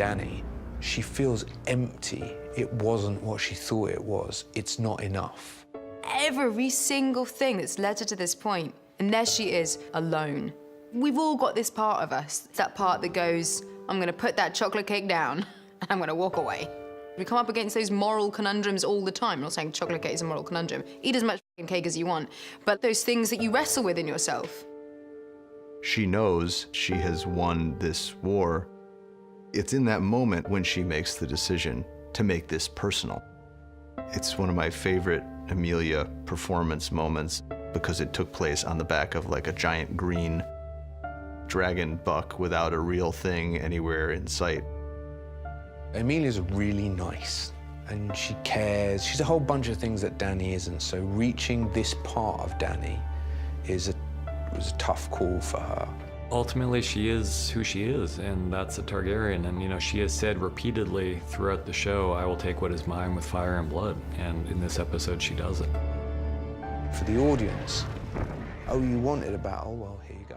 Dany. She feels empty. It wasn't what she thought it was. It's not enough. Every single thing that's led her to this point, and there she is, alone. We've all got this part of us, that part that goes, I'm gonna put that chocolate cake down, and I'm gonna walk away. We come up against those moral conundrums all the time. I'm not saying chocolate cake is a moral conundrum. Eat as much cake as you want, but those things that you wrestle with in yourself. She knows she has won this war. It's in that moment when she makes the decision to make this personal. It's one of my favorite Emilia performance moments because it took place on the back of like a giant green dragon buck without a real thing anywhere in sight. Emilia's really nice and she cares. She's a whole bunch of things that Dany isn't. So reaching this part of Dany was a tough call for her. Ultimately, she is who she is, and that's a Targaryen. And, you know, she has said repeatedly throughout the show, I will take what is mine with fire and blood. And in this episode, she does it. For the audience, oh, you wanted a battle? Well, here you go.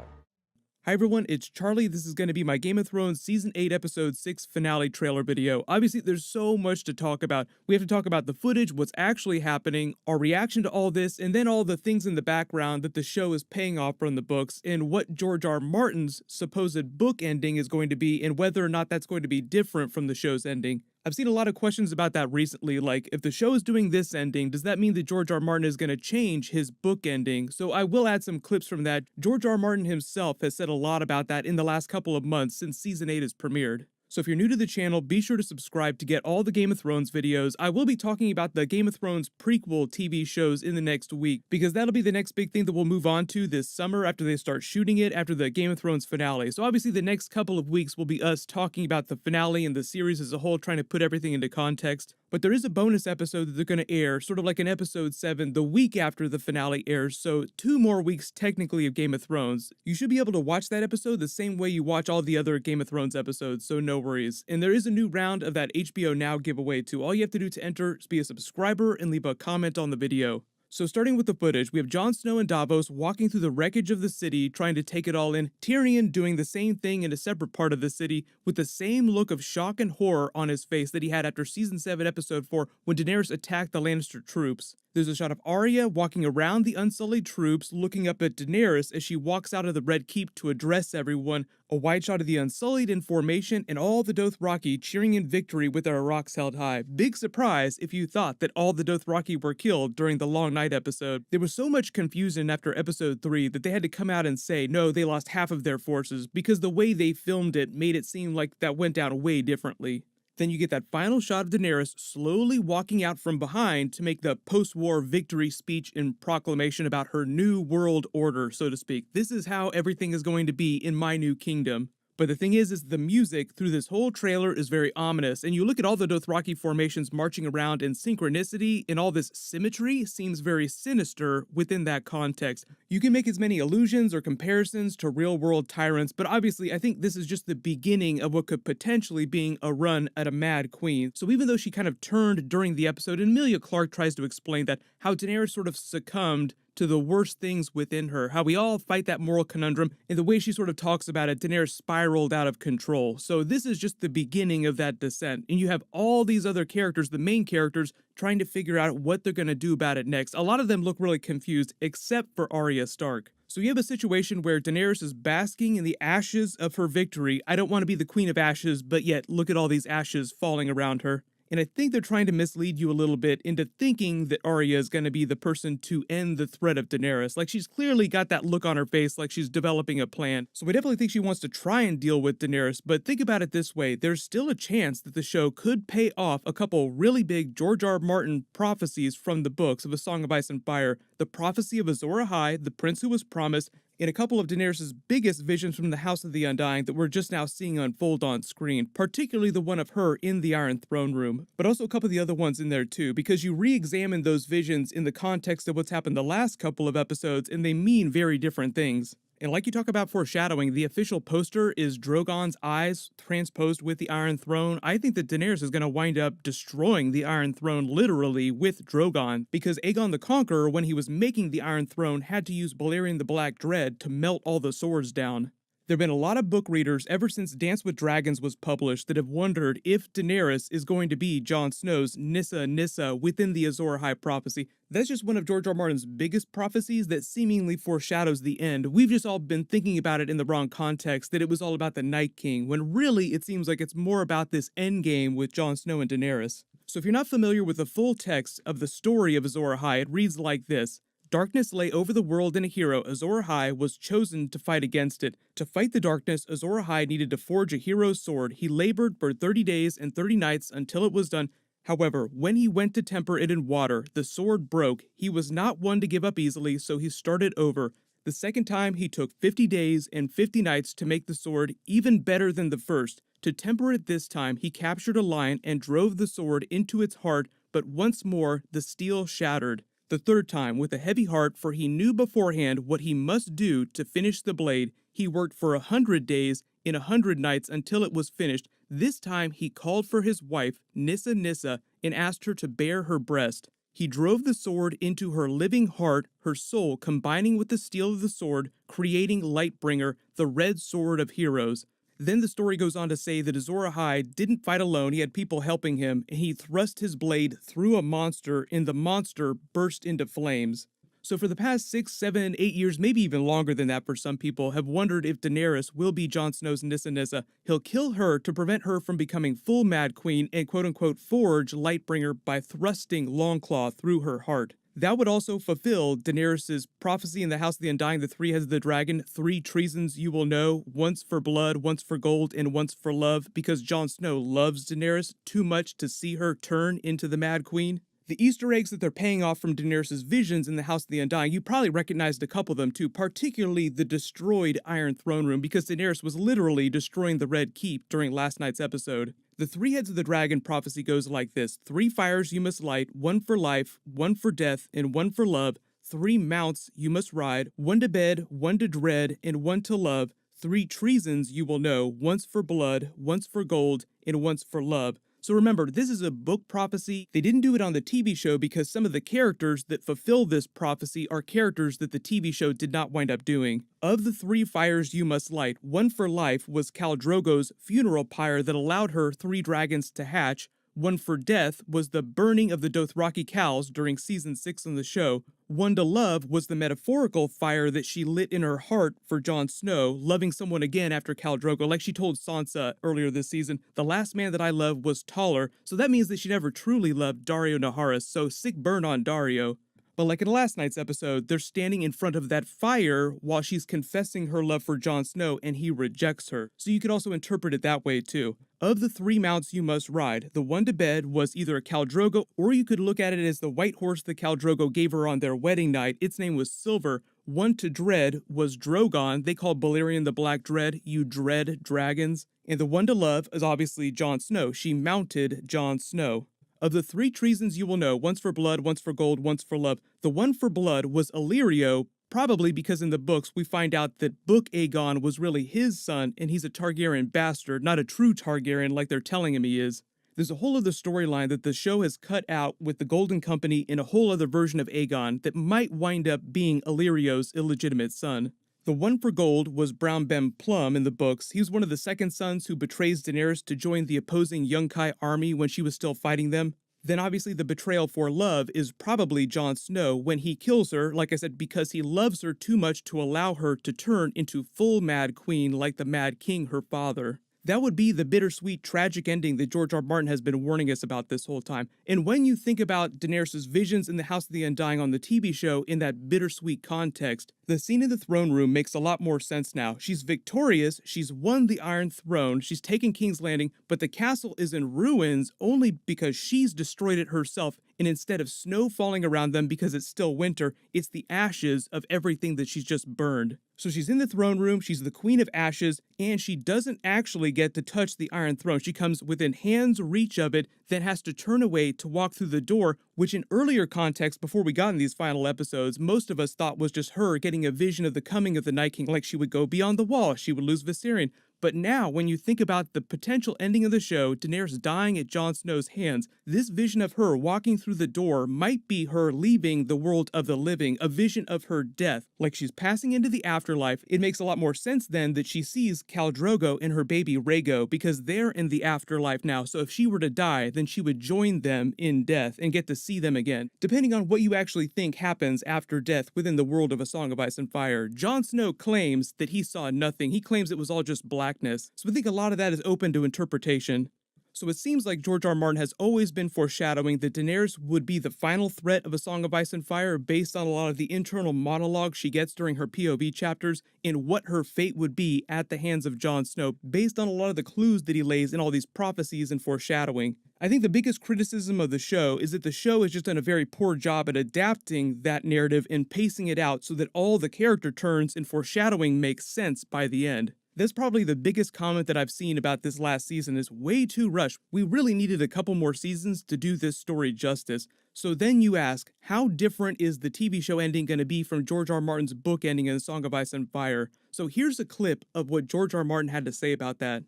Hi everyone, it's Charlie. This is going to be my Game of Thrones Season 8 Episode 6 finale trailer video. Obviously, there's so much to talk about. We have to talk about the footage, what's actually happening, our reaction to all this, and then all the things in the background that the show is paying off from the books, and what George R. R. Martin's supposed book ending is going to be, and whether or not that's going to be different from the show's ending. I've seen a lot of questions about that recently, like, if the show is doing this ending, does that mean that George R. R. Martin is going to change his book ending? So I will add some clips from that. George R. R. Martin himself has said a lot about that in the last couple of months since Season 8 has premiered. So if you're new to the channel, be sure to subscribe to get all the Game of Thrones videos. I will be talking about the Game of Thrones prequel TV shows in the next week, because that'll be the next big thing that we'll move on to this summer after they start shooting it, after the Game of Thrones finale. So obviously the next couple of weeks will be us talking about the finale and the series as a whole, trying to put everything into context. But there is a bonus episode that they're going to air, sort of like an episode 7, the week after the finale airs, so 2 more weeks technically of Game of Thrones. You should be able to watch that episode the same way you watch all the other Game of Thrones episodes, so no worries. And there is a new round of that HBO Now giveaway too. All you have to do to enter is be a subscriber and leave a comment on the video. So starting with the footage, we have Jon Snow and Davos walking through the wreckage of the city, trying to take it all in. Tyrion doing the same thing in a separate part of the city, with the same look of shock and horror on his face that he had after Season 7, Episode 4, when Daenerys attacked the Lannister troops. There's a shot of Arya walking around the Unsullied troops, looking up at Daenerys as she walks out of the Red Keep to address everyone. A wide shot of the Unsullied in formation, and all the Dothraki cheering in victory with their rocks held high. Big surprise if you thought that all the Dothraki were killed during the Long Night episode. There was so much confusion after Episode 3 that they had to come out and say, no, they lost half of their forces, because the way they filmed it made it seem like that went down way differently. Then you get that final shot of Daenerys slowly walking out from behind to make the post-war victory speech and proclamation about her new world order, so to speak. This is how everything is going to be in my new kingdom. But the thing is the music through this whole trailer is very ominous, and you look at all the Dothraki formations marching around, and synchronicity and all this symmetry seems very sinister within that context. You can make as many allusions or comparisons to real-world tyrants, but obviously I think this is just the beginning of what could potentially being a run at a Mad Queen. So even though she kind of turned during the episode, and Emilia Clarke tries to explain that, how Daenerys sort of succumbed to the worst things within her, how we all fight that moral conundrum, and the way she sort of talks about it, Daenerys spiraled out of control. So this is just the beginning of that descent, and you have all these other characters, the main characters, trying to figure out what they're going to do about it next. A lot of them look really confused, except for Arya Stark. So you have a situation where Daenerys is basking in the ashes of her victory. I don't want to be the Queen of Ashes, but yet look at all these ashes falling around her. And I think they're trying to mislead you a little bit into thinking that Arya is going to be the person to end the threat of Daenerys. Like, she's clearly got that look on her face like she's developing a plan. So I definitely think she wants to try and deal with Daenerys, but think about it this way. There's still a chance that the show could pay off a couple really big George R. R. Martin prophecies from the books of A Song of Ice and Fire. The prophecy of Azor Ahai, the prince who was promised, and a couple of Daenerys' biggest visions from the House of the Undying that we're just now seeing unfold on screen, particularly the one of her in the Iron Throne Room, but also a couple of the other ones in there too, because you re-examine those visions in the context of what's happened the last couple of episodes, and they mean very different things. And like you talk about foreshadowing, the official poster is Drogon's eyes transposed with the Iron Throne. I think that Daenerys is going to wind up destroying the Iron Throne literally with Drogon, because Aegon the Conqueror, when he was making the Iron Throne, had to use Balerion the Black Dread to melt all the swords down. There have been a lot of book readers ever since Dance with Dragons was published that have wondered if Daenerys is going to be Jon Snow's Nissa within the Azor Ahai prophecy. That's just one of George R. R. Martin's biggest prophecies that seemingly foreshadows the end. We've just all been thinking about it in the wrong context, that it was all about the Night King, when really it seems like it's more about this endgame with Jon Snow and Daenerys. So if you're not familiar with the full text of the story of Azor Ahai, it reads like this. Darkness lay over the world, and a hero, Azor Ahai, was chosen to fight against it. To fight the darkness, Azor Ahai needed to forge a hero's sword. He labored for 30 days and 30 nights until it was done. However, when he went to temper it in water, the sword broke. He was not one to give up easily, so he started over. The second time, he took 50 days and 50 nights to make the sword even better than the first. To temper it this time, he captured a lion and drove the sword into its heart, but once more the steel shattered. The third time, with a heavy heart, for he knew beforehand what he must do to finish the blade, he worked for 100 days in 100 nights until it was finished. This time he called for his wife, Nissa, and asked her to bare her breast. He drove the sword into her living heart, her soul combining with the steel of the sword, creating Lightbringer, the red sword of heroes. Then the story goes on to say that Azor Ahai didn't fight alone, he had people helping him, and he thrust his blade through a monster, and the monster burst into flames. So for the past 6, 7, 8 years, maybe even longer than that for some people, have wondered if Daenerys will be Jon Snow's Nissa. He'll kill her to prevent her from becoming full Mad Queen and quote-unquote forge Lightbringer by thrusting Longclaw through her heart. That would also fulfill Daenerys' prophecy in the House of the Undying, the three heads of the dragon, 3 treasons you will know, once for blood, once for gold, and once for love, because Jon Snow loves Daenerys too much to see her turn into the Mad Queen. The Easter eggs that they're paying off from Daenerys' visions in the House of the Undying, you probably recognized a couple of them too, particularly the destroyed Iron Throne Room, because Daenerys was literally destroying the Red Keep during last night's episode. The 3 heads of the dragon prophecy goes like this. 3 fires you must light, 1 for life, 1 for death, and 1 for love. 3 mounts you must ride, 1 to bed, 1 to dread, and 1 to love. 3 treasons you will know, once for blood, once for gold, and once for love. So remember, this is a book prophecy. They didn't do it on the TV show because some of the characters that fulfill this prophecy are characters that the TV show did not wind up doing. Of the 3 fires you must light, 1 for life was Khal Drogo's funeral pyre that allowed her 3 dragons to hatch. 1 for death was the burning of the Dothraki cows during season 6 on the show. 1 to love was the metaphorical fire that she lit in her heart for Jon Snow, loving someone again after Khal Drogo. Like she told Sansa earlier this season, the last man that I loved was taller, so that means that she never truly loved Daario Naharis, so sick burn on Daario. But like in last night's episode, they're standing in front of that fire while she's confessing her love for Jon Snow and he rejects her. So you could also interpret it that way too. Of the 3 mounts you must ride, the 1 to bed was either a Khal Drogo, or you could look at it as the white horse that Khal Drogo gave her on their wedding night. Its name was Silver. 1 to dread was Drogon. They called Balerion the Black Dread. You dread dragons. And the 1 to love is obviously Jon Snow. She mounted Jon Snow. Of the 3 treasons you will know, once for blood, once for gold, once for love, the 1 for blood was Illyrio, probably because in the books we find out that Book Aegon was really his son and he's a Targaryen bastard, not a true Targaryen like they're telling him he is. There's a whole other storyline that the show has cut out with the Golden Company in a whole other version of Aegon that might wind up being Illyrio's illegitimate son. The 1 for gold was Brown Ben Plum in the books. He was one of the second sons who betrays Daenerys to join the opposing Yunkai army when she was still fighting them. Then obviously the betrayal for love is probably Jon Snow when he kills her, like I said, because he loves her too much to allow her to turn into full Mad Queen like the Mad King, her father. That would be the bittersweet, tragic ending that George R. R. Martin has been warning us about this whole time. And when you think about Daenerys' visions in the House of the Undying on the TV show in that bittersweet context, the scene in the throne room makes a lot more sense now. She's victorious, she's won the Iron Throne, she's taken King's Landing, but the castle is in ruins only because she's destroyed it herself, and instead of snow falling around them because it's still winter, it's the ashes of everything that she's just burned. So she's in the throne room, she's the Queen of Ashes, and she doesn't actually get to touch the Iron Throne. She comes within hand's reach of it, then has to turn away to walk through the door, which in earlier context, before we got in these final episodes, most of us thought was just her getting a vision of the coming of the Night King, like she would go beyond the wall, she would lose Viserion. But now, when you think about the potential ending of the show, Daenerys dying at Jon Snow's hands, this vision of her walking through the door might be her leaving the world of the living, a vision of her death. Like she's passing into the afterlife. It makes a lot more sense then that she sees Khal Drogo and her baby Rhaego, because they're in the afterlife now. So if she were to die, then she would join them in death and get to see them again. Depending on what you actually think happens after death within the world of A Song of Ice and Fire, Jon Snow claims that he saw nothing. He claims it was all just blackness. So I think a lot of that is open to interpretation. So it seems like George R. R. Martin has always been foreshadowing that Daenerys would be the final threat of A Song of Ice and Fire based on a lot of the internal monologue she gets during her POV chapters in what her fate would be at the hands of Jon Snow based on a lot of the clues that he lays in all these prophecies and foreshadowing. I think the biggest criticism of the show is that the show has just done a very poor job at adapting that narrative and pacing it out so that all the character turns and foreshadowing makes sense by the end. That's probably the biggest comment that I've seen about this last season is way too rushed. We really needed a couple more seasons to do this story justice. So then you ask, how different is the TV show ending going to be from George R. R. Martin's book ending in A Song of Ice and Fire? So here's a clip of what George R. R. Martin had to say about that.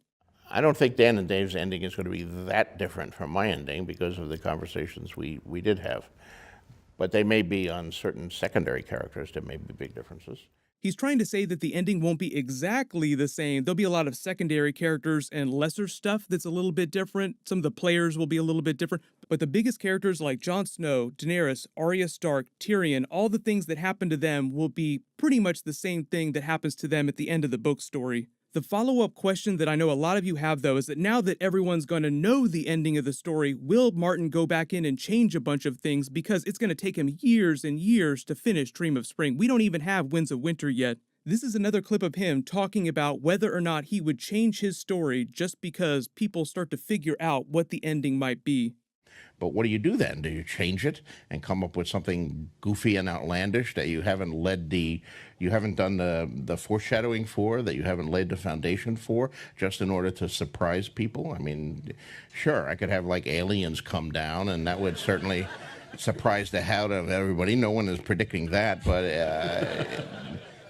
I don't think Dan and Dave's ending is going to be that different from my ending because of the conversations we did have. But they may be on certain secondary characters, there may be big differences. He's trying to say that the ending won't be exactly the same. There'll be a lot of secondary characters and lesser stuff that's a little bit different. Some of the players will be a little bit different. But the biggest characters like Jon Snow, Daenerys, Arya Stark, Tyrion, all the things that happen to them will be pretty much the same thing that happens to them at the end of the book story. The follow-up question that I know a lot of you have, though, is that now that everyone's going to know the ending of the story, will Martin go back in and change a bunch of things? Because it's going to take him years and years to finish Dream of Spring. We don't even have Winds of Winter yet. This is another clip of him talking about whether or not he would change his story just because people start to figure out what the ending might be. But what do you do then? Do you change it and come up with something goofy and outlandish that you haven't done the foreshadowing for, that you haven't laid the foundation for, just in order to surprise people? I mean, sure, I could have like aliens come down, and that would certainly surprise the hell out of everybody. No one is predicting that, but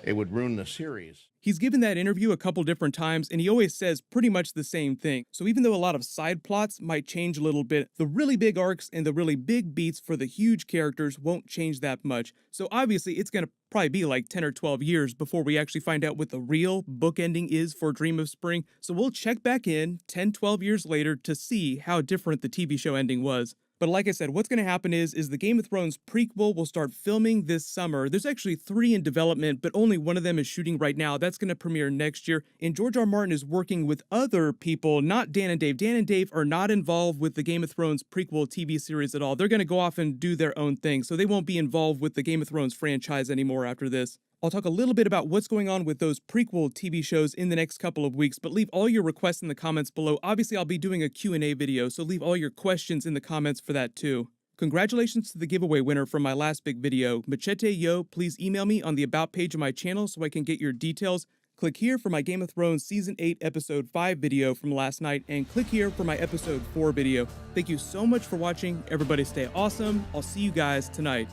it would ruin the series. He's given that interview a couple different times, and he always says pretty much the same thing. So even though a lot of side plots might change a little bit, the really big arcs and the really big beats for the huge characters won't change that much. So obviously it's going to probably be like 10 or 12 years before we actually find out what the real book ending is for Dream of Spring. So we'll check back in 10, 12 years later to see how different the TV show ending was. But like I said, what's going to happen is the Game of Thrones prequel will start filming this summer. There's actually 3 in development, but only one of them is shooting right now. That's going to premiere next year. And George R. R. Martin is working with other people, not Dan and Dave. Dan and Dave are not involved with the Game of Thrones prequel TV series at all. They're going to go off and do their own thing, so they won't be involved with the Game of Thrones franchise anymore after this. I'll talk a little bit about what's going on with those prequel TV shows in the next couple of weeks, but leave all your requests in the comments below. Obviously, I'll be doing a Q&A video, so leave all your questions in the comments for that too. Congratulations to the giveaway winner from my last big video. Machete Yo, please email me on the About page of my channel so I can get your details. Click here for my Game of Thrones Season 8 Episode 5 video from last night, and click here for my Episode 4 video. Thank you so much for watching. Everybody stay awesome. I'll see you guys tonight.